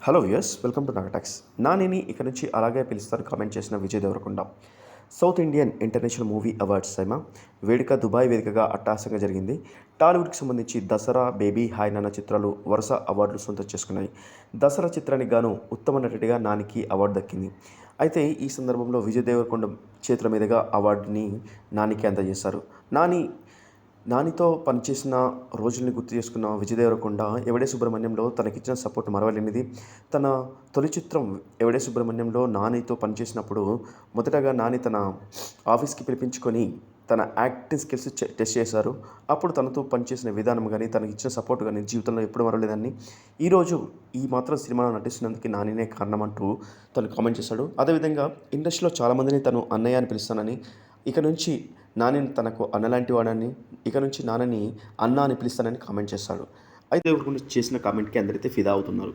Hello viewers, welcome to నాగటాక్స్. నానిని ఇక నుంచి అలాగే పిలుస్తారు కామెంట్ చేసిన Vijay Devarakonda. South Indian international movie awards వేడుక దుబాయ్ వేదికగా అట్టహాసంగా జరిగింది. టాలీవుడ్కి సంబంధించి దసరా, బేబీ, హాయ్ నాన్న చిత్రాలు వరుస అవార్డులు సొంతం చేసుకున్నాయి. దసరా చిత్రానికి గాను ఉత్తమ నటుడిగా నానికి అవార్డు దక్కింది. అయితే ఈ సందర్భంలో విజయ్ దేవరకొండ చేతుల మీదుగా అవార్డుని నానికి అందజేశారు. నానితో పనిచేసిన రోజుల్ని గుర్తు చేసుకున్న విజయ్ దేవరకొండ ఎవడే సుబ్రహ్మణ్యంలో తనకిచ్చిన సపోర్ట్ మరవలేనిది. తన తొలి చిత్రం ఎవడే సుబ్రహ్మణ్యంలో నానితో పనిచేసినప్పుడు మొదటగా నాని తన ఆఫీస్కి పిలిపించుకొని తన యాక్టింగ్ స్కిల్స్ టెస్ట్ చేశారు. అప్పుడు తనతో పనిచేసిన విధానం కానీ, తనకిచ్చిన సపోర్ట్ కానీ జీవితంలో ఎప్పుడు మరవలేదని, ఈరోజు ఈ మాత్రం సినిమాలో నటిస్తున్నందుకు నానినే కారణం అంటూ తను కామెంట్ చేశాడు. అదేవిధంగా ఇండస్ట్రీలో చాలామందిని తను అన్నయ్య అని పిలుస్తానని, ఇక నుంచి నానిని తనకు అన్నలాంటి వాడని, ఇక నుంచి నాన్నని అన్న అని పిలుస్తానని కామెంట్ చేశాడు. అయితే ఎవరి గురించి చేసిన కామెంట్‌కి అందరైతే ఫిదా అవుతున్నారు.